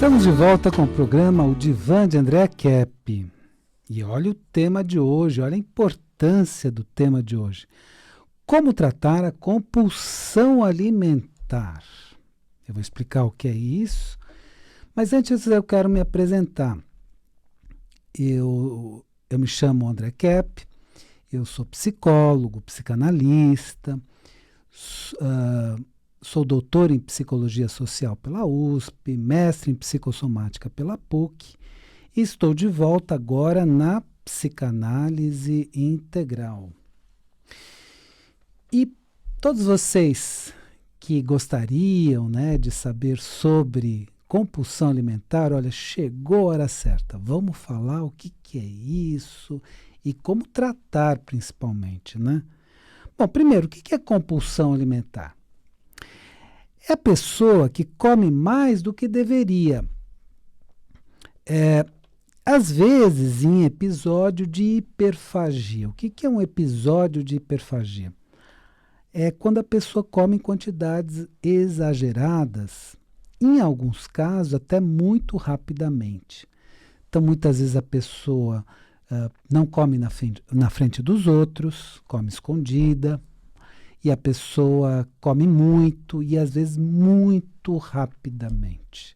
Estamos de volta com o programa O Divã de Andréa Kepp. E olha o tema de hoje, olha a importância do tema de hoje. Como tratar a compulsão alimentar? Eu vou explicar o que é isso, mas antes eu quero me apresentar. Eu me chamo André Kepp, eu sou psicólogo, psicanalista, sou doutor em psicologia social pela USP, mestre em psicossomática pela PUC e estou de volta agora na psicanálise integral. E todos vocês que gostariam, né, de saber sobre compulsão alimentar, olha, chegou a hora certa. Vamos falar o que é isso e como tratar principalmente, né? Bom, primeiro, o que é compulsão alimentar? É a pessoa que come mais do que deveria. Às vezes em episódio de hiperfagia. O que é um episódio de hiperfagia? É quando a pessoa come em quantidades exageradas, em alguns casos até muito rapidamente. Então muitas vezes a pessoa não come na frente dos outros, come escondida, e a pessoa come muito e às vezes muito rapidamente.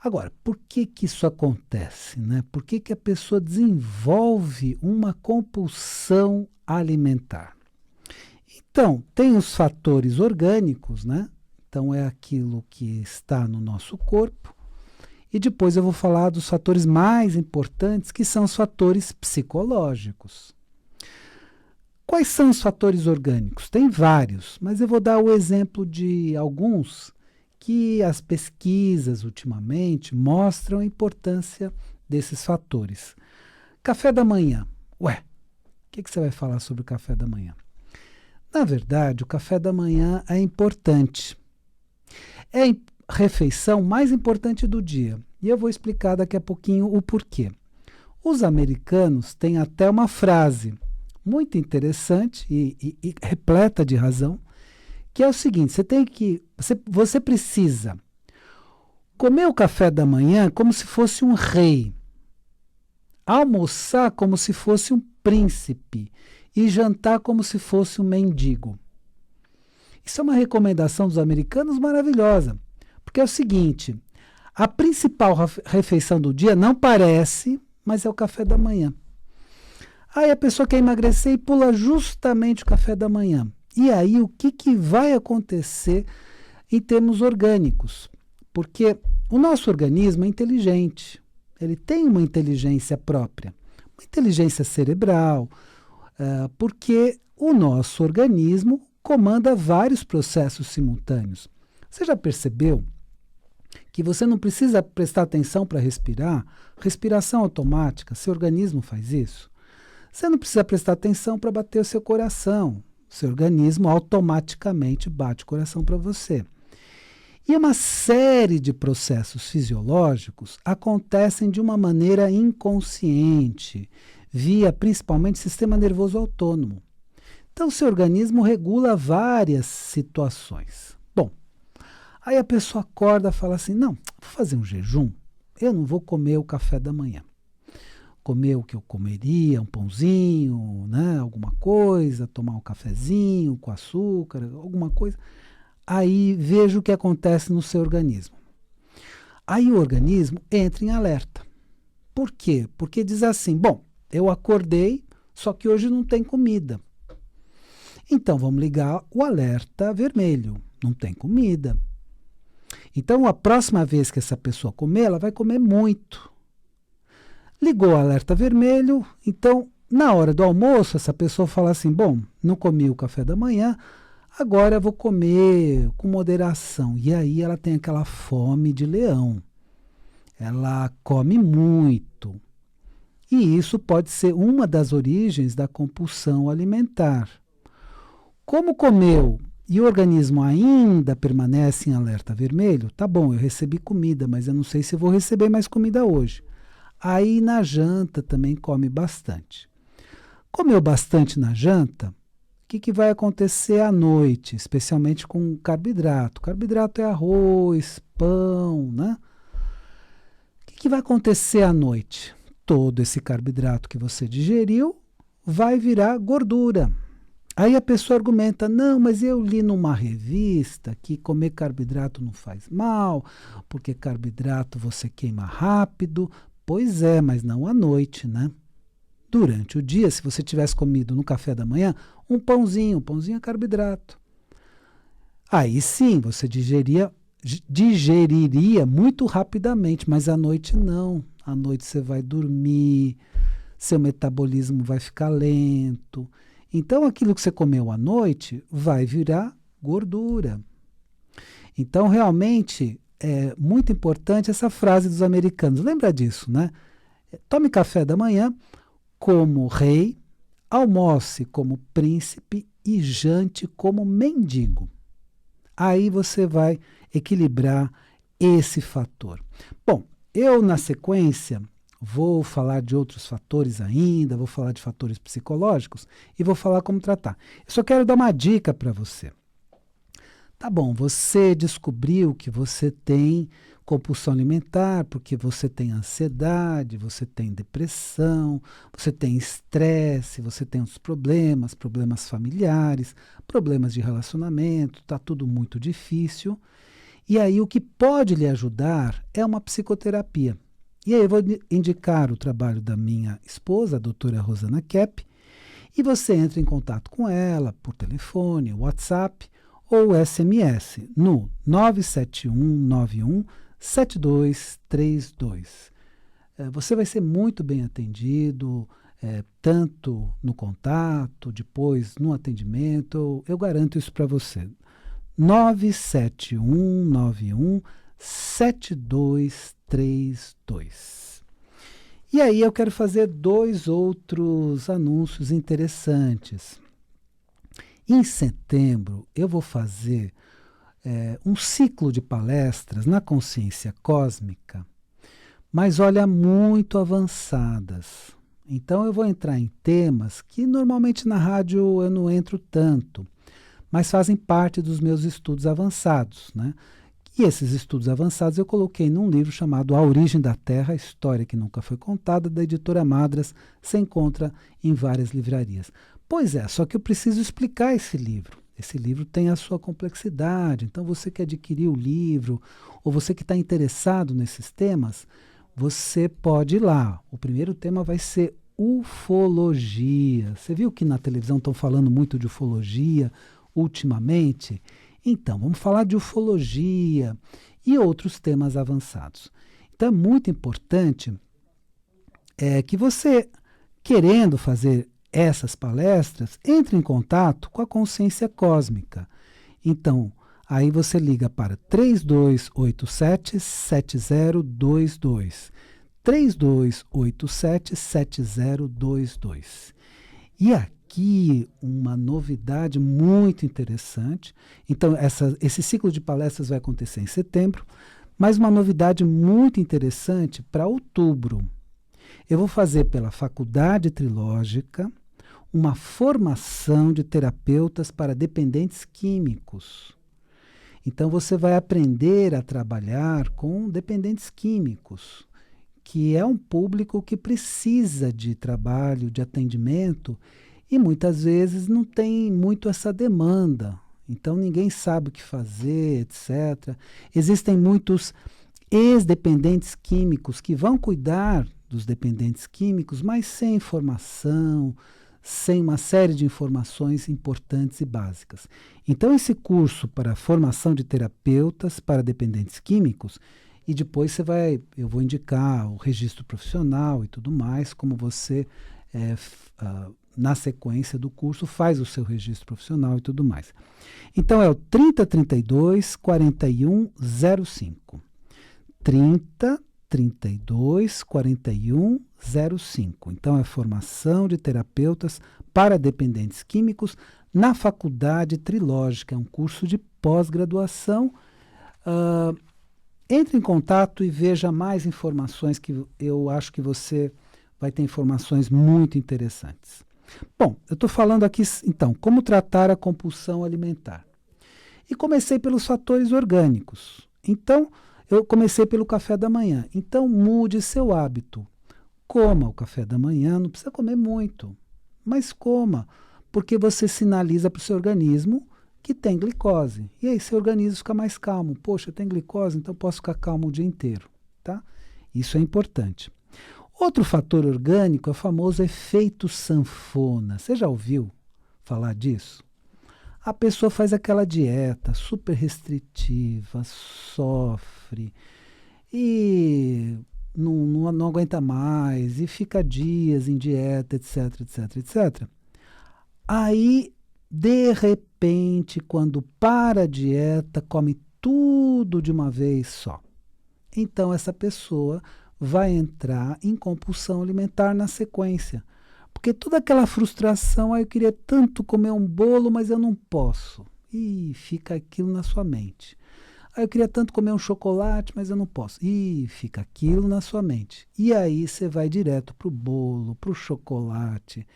Agora, por que isso acontece, né? Por que a pessoa desenvolve uma compulsão alimentar? Então, tem os fatores orgânicos, né? Então, é aquilo que está no nosso corpo. E depois eu vou falar dos fatores mais importantes, que são os fatores psicológicos. Quais são os fatores orgânicos? Tem vários, mas eu vou dar o exemplo de alguns que as pesquisas ultimamente mostram a importância desses fatores. Café da manhã. Ué, o que você vai falar sobre o café da manhã? Na verdade, o café da manhã é importante. É a refeição mais importante do dia. E eu vou explicar daqui a pouquinho o porquê. Os americanos têm até uma frase muito interessante e repleta de razão, que é o seguinte: você precisa comer o café da manhã como se fosse um rei, almoçar como se fosse um príncipe e jantar como se fosse um mendigo. Isso é uma recomendação dos americanos maravilhosa, porque é o seguinte: a principal refeição do dia não parece, mas é o café da manhã. Aí a pessoa quer emagrecer e pula justamente o café da manhã. E aí o que vai acontecer em termos orgânicos? Porque o nosso organismo é inteligente, ele tem uma inteligência própria, uma inteligência cerebral, porque o nosso organismo comanda vários processos simultâneos. Você já percebeu que você não precisa prestar atenção para respirar? Respiração automática, seu organismo faz isso. Você não precisa prestar atenção para bater o seu coração. Seu organismo automaticamente bate o coração para você. E uma série de processos fisiológicos acontecem de uma maneira inconsciente, via principalmente sistema nervoso autônomo. Então, seu organismo regula várias situações. Bom, aí a pessoa acorda e fala assim: não, vou fazer um jejum, eu não vou comer o café da manhã. Comer o que eu comeria, um pãozinho, né, alguma coisa, tomar um cafezinho com açúcar, alguma coisa. Aí veja o que acontece no seu organismo. Aí o organismo entra em alerta. Por quê? Porque diz assim: bom, eu acordei, só que hoje não tem comida. Então vamos ligar o alerta vermelho. Não tem comida. Então a próxima vez que essa pessoa comer, ela vai comer muito. Ligou o alerta vermelho, então na hora do almoço essa pessoa fala assim: bom, não comi o café da manhã, agora eu vou comer com moderação. E aí ela tem aquela fome de leão. Ela come muito. E isso pode ser uma das origens da compulsão alimentar. Como comeu e o organismo ainda permanece em alerta vermelho, tá bom, eu recebi comida, mas eu não sei se vou receber mais comida hoje. Aí na janta também come bastante. Comeu bastante na janta, o que vai acontecer à noite, especialmente com carboidrato? Carboidrato é arroz, pão, né? O que vai acontecer à noite? Todo esse carboidrato que você digeriu vai virar gordura. Aí a pessoa argumenta, não, mas eu li numa revista que comer carboidrato não faz mal, porque carboidrato você queima rápido. Pois é, mas não à noite, né? Durante o dia, se você tivesse comido no café da manhã, um pãozinho é carboidrato. Aí sim, você digeriria muito rapidamente, mas à noite não. À noite você vai dormir, seu metabolismo vai ficar lento. Então, aquilo que você comeu à noite vai virar gordura. Então, realmente, é muito importante essa frase dos americanos. Lembra disso, né? Tome café da manhã como rei, almoce como príncipe e jante como mendigo. Aí você vai equilibrar esse fator. Bom, eu na sequência vou falar de outros fatores ainda, vou falar de fatores psicológicos e vou falar como tratar. Eu só quero dar uma dica para você. Tá bom, você descobriu que você tem compulsão alimentar porque você tem ansiedade, você tem depressão, você tem estresse, você tem outros problemas familiares, problemas de relacionamento, tá tudo muito difícil. E aí o que pode lhe ajudar é uma psicoterapia. E aí eu vou indicar o trabalho da minha esposa, a doutora Rosana Kepp, e você entra em contato com ela por telefone, WhatsApp ou SMS no 971917232. Você vai ser muito bem atendido, tanto no contato, depois no atendimento, eu garanto isso para você. 971917232. E aí eu quero fazer 2 outros anúncios interessantes. Em setembro eu vou fazer um ciclo de palestras na consciência cósmica, mas olha, muito avançadas. Então eu vou entrar em temas que normalmente na rádio eu não entro tanto, mas fazem parte dos meus estudos avançados, né? E esses estudos avançados eu coloquei num livro chamado A Origem da Terra, a História que Nunca Foi Contada, da editora Madras, se encontra em várias livrarias. Pois é, só que eu preciso explicar esse livro. Esse livro tem a sua complexidade, então você que adquiriu o livro, ou você que está interessado nesses temas, você pode ir lá. O primeiro tema vai ser ufologia. Você viu que na televisão estão falando muito de ufologia ultimamente? Então, vamos falar de ufologia e outros temas avançados. Então, é muito importante que você, querendo fazer essas palestras, entre em contato com a consciência cósmica. Então, aí você liga para 3287-7022. 3287-7022. E aqui uma novidade muito interessante. Então, esse ciclo de palestras vai acontecer em setembro, mas uma novidade muito interessante para outubro. Eu vou fazer pela Faculdade Trilógica uma formação de terapeutas para dependentes químicos. Então, você vai aprender a trabalhar com dependentes químicos, que é um público que precisa de trabalho, de atendimento, e muitas vezes não tem muito essa demanda. Então, ninguém sabe o que fazer, etc. Existem muitos ex-dependentes químicos que vão cuidar dos dependentes químicos, mas sem informação, sem uma série de informações importantes e básicas. Então, esse curso para formação de terapeutas para dependentes químicos, e depois eu vou indicar o registro profissional e tudo mais, como você, na sequência do curso, faz o seu registro profissional e tudo mais. Então, é o 3032-4105. 3032-4105. Então, é formação de terapeutas para dependentes químicos na Faculdade Trilógica. É um curso de pós-graduação. Entre em contato e veja mais informações, que eu acho que você vai ter informações muito interessantes. Bom, eu estou falando aqui, então, como tratar a compulsão alimentar. E comecei pelos fatores orgânicos. Então, Eu comecei pelo café da manhã. Então, mude seu hábito. Coma o café da manhã, não precisa comer muito, mas coma, porque você sinaliza para o seu organismo que tem glicose. E aí seu organismo fica mais calmo. Poxa, tem glicose, então posso ficar calmo o dia inteiro. Tá? Isso é importante. Outro fator orgânico é o famoso efeito sanfona. Você já ouviu falar disso? A pessoa faz aquela dieta super restritiva, sofre e não aguenta mais e fica dias em dieta, etc, etc, etc. Aí, de repente, quando para a dieta, come tudo de uma vez só. Então, essa pessoa vai entrar em compulsão alimentar na sequência. Porque toda aquela frustração, eu queria tanto comer um bolo, mas eu não posso. E fica aquilo na sua mente. Eu queria tanto comer um chocolate, mas eu não posso. E fica aquilo na sua mente. E aí você vai direto para o bolo, para o chocolate.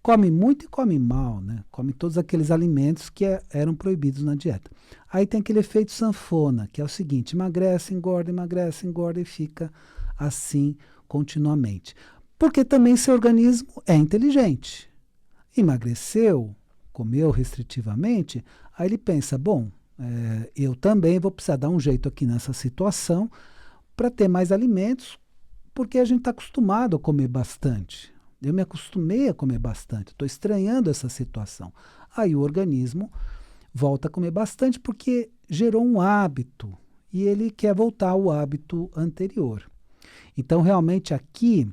Come muito e come mal, né? Come todos aqueles alimentos que eram proibidos na dieta. Aí tem aquele efeito sanfona, que é o seguinte: emagrece, engorda e fica assim continuamente. Porque também seu organismo é inteligente. Emagreceu, comeu restritivamente, aí ele pensa, bom, eu também vou precisar dar um jeito aqui nessa situação para ter mais alimentos, porque a gente está acostumado a comer bastante. Eu me acostumei a comer bastante, estou estranhando essa situação. Aí o organismo volta a comer bastante porque gerou um hábito e ele quer voltar ao hábito anterior. Então, realmente aqui,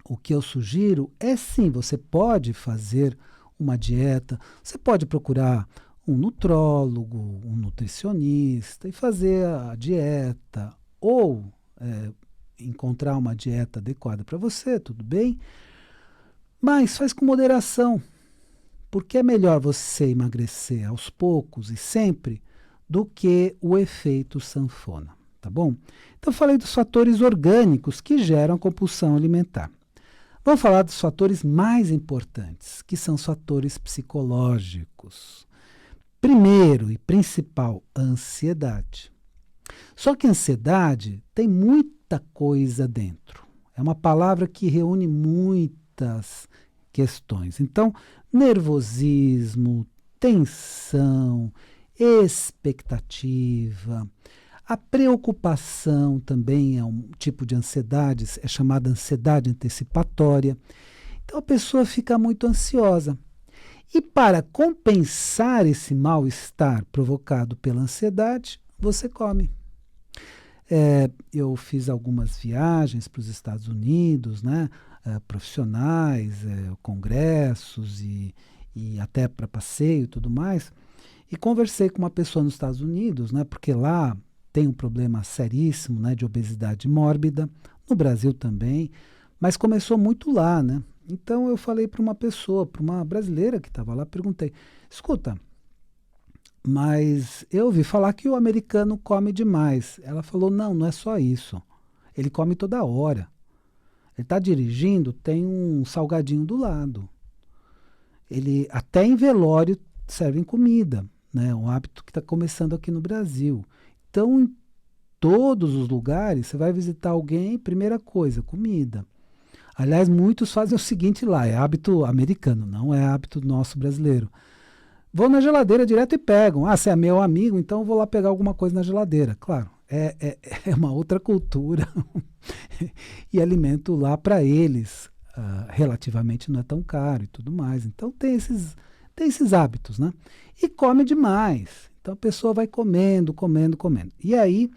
o que eu sugiro é sim, você pode fazer uma dieta, você pode procurar um nutrólogo, um nutricionista e fazer a dieta, ou encontrar uma dieta adequada para você, tudo bem? Mas faz com moderação, porque é melhor você emagrecer aos poucos e sempre do que o efeito sanfona, tá bom? Então, eu falei dos fatores orgânicos que geram a compulsão alimentar. Vamos falar dos fatores mais importantes, que são os fatores psicológicos. Primeiro e principal, ansiedade. Só que ansiedade tem muita coisa dentro. É uma palavra que reúne muitas questões. Então, nervosismo, tensão, expectativa. A preocupação também é um tipo de ansiedade, é chamada ansiedade antecipatória. Então a pessoa fica muito ansiosa. E para compensar esse mal-estar provocado pela ansiedade, você come. Eu fiz algumas viagens para os Estados Unidos, né, profissionais, congressos e até para passeio e tudo mais, e conversei com uma pessoa nos Estados Unidos, né, porque lá tem um problema seríssimo, né, de obesidade mórbida, no Brasil também, mas começou muito lá, né? Então eu falei para uma pessoa, para uma brasileira que estava lá, perguntei, escuta, mas eu ouvi falar que o americano come demais. Ela falou, não é só isso, ele come toda hora. Ele está dirigindo, tem um salgadinho do lado. Ele até em velório servem comida, né? Um hábito que está começando aqui no Brasil. Então, em todos os lugares, você vai visitar alguém, primeira coisa, comida. Aliás, muitos fazem o seguinte lá, é hábito americano, não é hábito nosso brasileiro. Vão na geladeira direto e pegam. Ah, você é meu amigo, então eu vou lá pegar alguma coisa na geladeira. Claro, é uma outra cultura e alimento lá para eles relativamente não é tão caro e tudo mais. Então tem esses hábitos, né? E come demais. Então a pessoa vai comendo. E aí,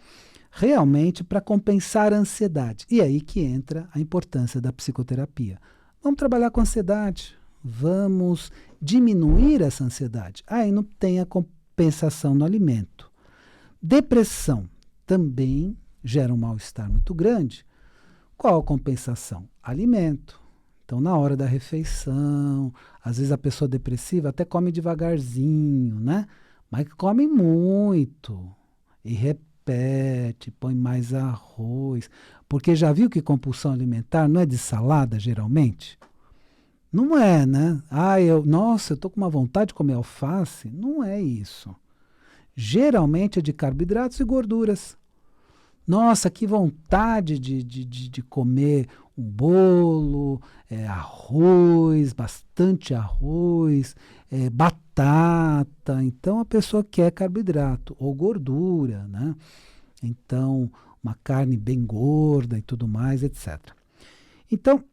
realmente, para compensar a ansiedade. E aí que entra a importância da psicoterapia. Vamos trabalhar com ansiedade. Vamos diminuir essa ansiedade. Aí não tem a compensação no alimento. Depressão também gera um mal-estar muito grande. Qual a compensação? Alimento. Então, na hora da refeição, às vezes a pessoa depressiva até come devagarzinho, né? Mas come muito e repete, põe mais arroz. Porque já viu que compulsão alimentar não é de salada, geralmente? Não é, né? Nossa, eu tô com uma vontade de comer alface. Não é isso. Geralmente é de carboidratos e gorduras. Nossa, que vontade de comer um bolo, arroz, bastante arroz, batata. Então a pessoa quer carboidrato ou gordura, né? Então, uma carne bem gorda e tudo mais, etc. Então,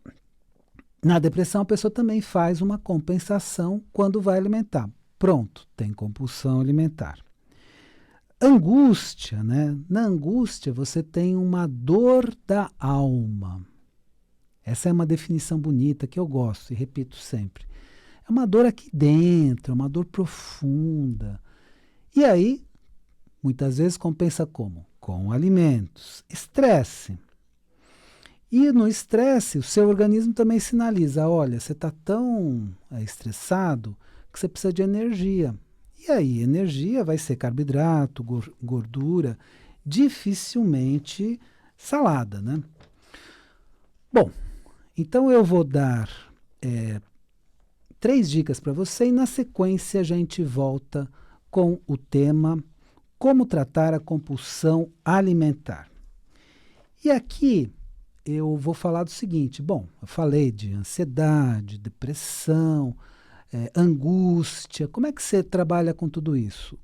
na depressão, a pessoa também faz uma compensação quando vai alimentar. Pronto, tem compulsão alimentar. Angústia, né? Na angústia, você tem uma dor da alma. Essa é uma definição bonita que eu gosto e repito sempre. É uma dor aqui dentro, uma dor profunda. E aí, muitas vezes compensa como? Com alimentos. Estresse. E no estresse, o seu organismo também sinaliza, olha, você está tão estressado que você precisa de energia. E aí, energia vai ser carboidrato, gordura, dificilmente salada, né? Bom, então eu vou dar 3 dicas para você e na sequência a gente volta com o tema como tratar a compulsão alimentar. E aqui eu vou falar do seguinte, bom, eu falei de ansiedade, depressão, angústia, como é que você trabalha com tudo isso?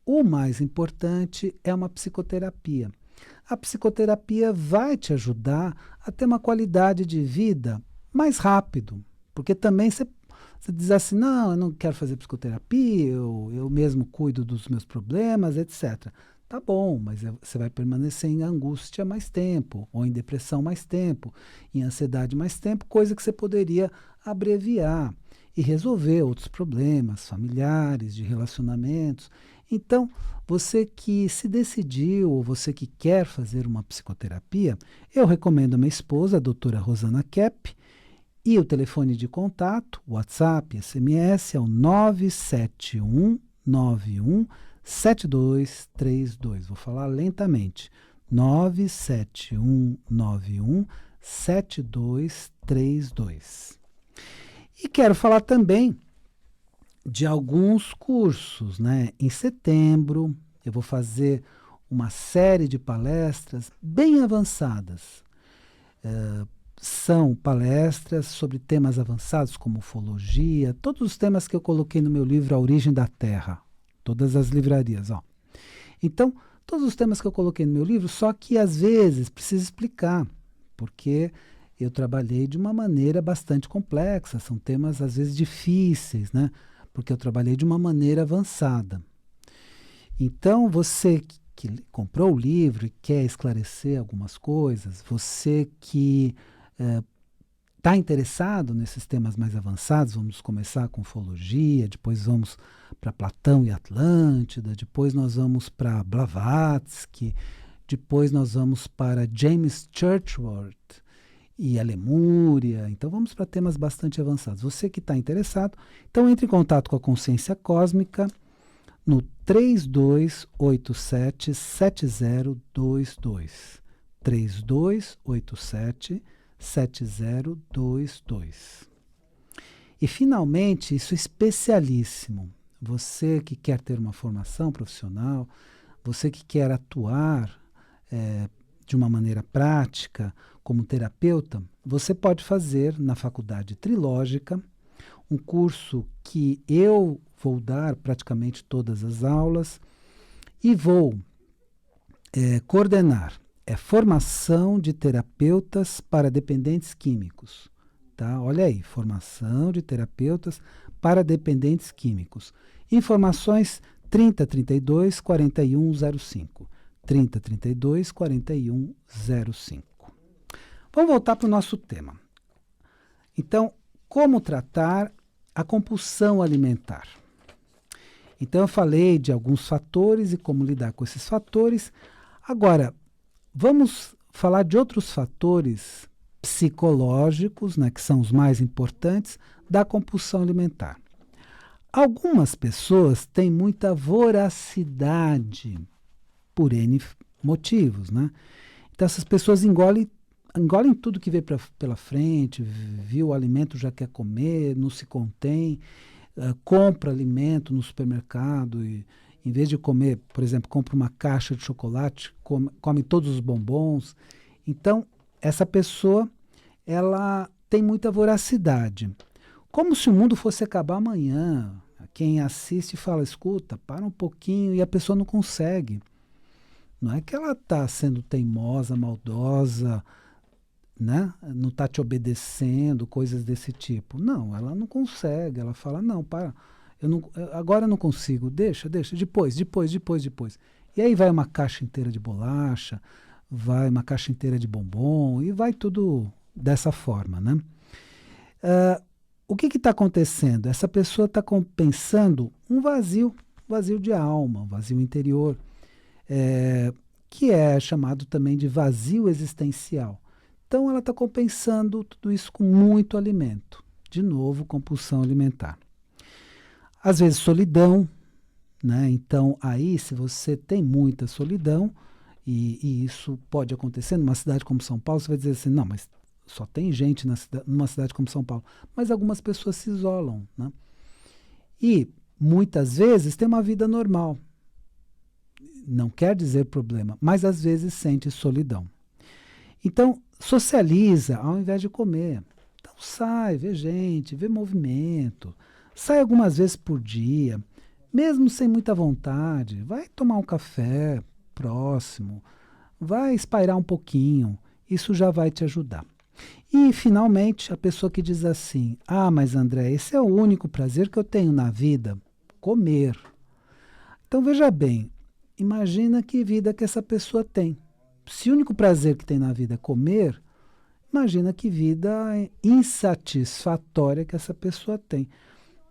O mais importante é uma psicoterapia. A psicoterapia vai te ajudar a ter uma qualidade de vida mais rápido, porque também você diz assim, não, eu não quero fazer psicoterapia, eu mesmo cuido dos meus problemas, etc. Tá bom, mas você vai permanecer em angústia mais tempo, ou em depressão mais tempo, em ansiedade mais tempo, coisa que você poderia abreviar e resolver outros problemas familiares, de relacionamentos. Então, você que se decidiu, ou você que quer fazer uma psicoterapia, eu recomendo a minha esposa, a doutora Rosana Kepp, e o telefone de contato, WhatsApp, SMS, é o 971917232. Vou falar lentamente. 971917232. E quero falar também de alguns cursos, né? Em setembro, eu vou fazer uma série de palestras bem avançadas. São palestras sobre temas avançados como ufologia, todos os temas que eu coloquei no meu livro A Origem da Terra, todas as livrarias, ó. Então, todos os temas que eu coloquei no meu livro, só que às vezes precisa explicar, porque eu trabalhei de uma maneira bastante complexa, são temas às vezes difíceis, né? Porque eu trabalhei de uma maneira avançada. Então, você que comprou o livro e quer esclarecer algumas coisas, você que está interessado nesses temas mais avançados, vamos começar com ufologia, depois vamos para Platão e Atlântida, depois nós vamos para Blavatsky, depois nós vamos para James Churchward e a Lemúria. Então vamos para temas bastante avançados. Você que está interessado, então entre em contato com a Consciência Cósmica no 3287-7022. 3287-7022. E finalmente, isso é especialíssimo. Você que quer ter uma formação profissional, você que quer atuar de uma maneira prática como terapeuta, você pode fazer na Faculdade Trilógica um curso que eu vou dar praticamente todas as aulas e vou coordenar. É formação de terapeutas para dependentes químicos. Tá? Olha aí, formação de terapeutas para dependentes químicos. Informações 3032 4105. 3032 4105. Vamos voltar para o nosso tema. Então, como tratar a compulsão alimentar? Então, eu falei de alguns fatores e como lidar com esses fatores. Agora, vamos falar de outros fatores psicológicos, né, que são os mais importantes, da compulsão alimentar. Algumas pessoas têm muita voracidade por N motivos, né? Então essas pessoas engolem tudo que vê pela frente, viu o alimento, já quer comer, não se contém, compra alimento no supermercado Em vez de comer, por exemplo, compra uma caixa de chocolate, come todos os bombons. Então, essa pessoa, ela tem muita voracidade. Como se o mundo fosse acabar amanhã. Quem assiste fala, escuta, para um pouquinho, e a pessoa não consegue. Não é que ela está sendo teimosa, maldosa, né? Não está te obedecendo, coisas desse tipo. Não, ela não consegue. Ela fala, não, para, agora eu não consigo, deixa, depois. E aí vai uma caixa inteira de bolacha, vai uma caixa inteira de bombom, e vai tudo dessa forma, né? O que está acontecendo? Essa pessoa está compensando um vazio de alma, um vazio interior, que é chamado também de vazio existencial. Então ela está compensando tudo isso com muito alimento. De novo, compulsão alimentar. Às vezes solidão, né? Então aí se você tem muita solidão, e isso pode acontecer numa cidade como São Paulo, você vai dizer assim, não, mas só tem gente numa cidade como São Paulo. Mas algumas pessoas se isolam, né? E muitas vezes tem uma vida normal. Não quer dizer problema, mas às vezes sente solidão. Então, socializa ao invés de comer. Então sai, vê gente, vê movimento. Sai algumas vezes por dia, mesmo sem muita vontade. Vai tomar um café próximo, vai espairar um pouquinho. Isso já vai te ajudar. E, finalmente, a pessoa que diz assim, mas André, esse é o único prazer que eu tenho na vida, comer. Então, veja bem, imagina que vida que essa pessoa tem. Se o único prazer que tem na vida é comer, imagina que vida insatisfatória que essa pessoa tem.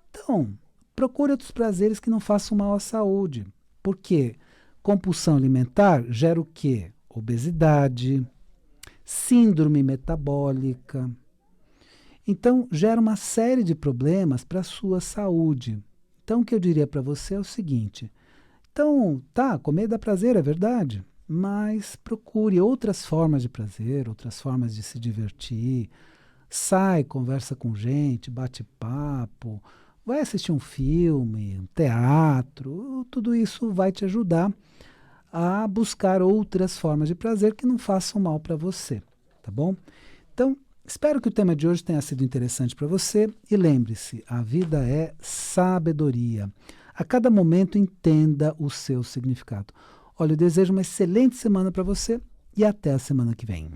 Então, procure outros prazeres que não façam mal à saúde. Porque compulsão alimentar gera o quê? Obesidade, síndrome metabólica. Então, gera uma série de problemas para a sua saúde. Então, o que eu diria para você é o seguinte. Então, comer dá prazer, é verdade, mas procure outras formas de prazer, outras formas de se divertir. Sai, conversa com gente, bate papo, vai assistir um filme, um teatro. Tudo isso vai te ajudar a buscar outras formas de prazer que não façam mal para você, tá bom? Então, espero que o tema de hoje tenha sido interessante para você e lembre-se, a vida é sabedoria. A cada momento entenda o seu significado. Olha, eu desejo uma excelente semana para você e até a semana que vem.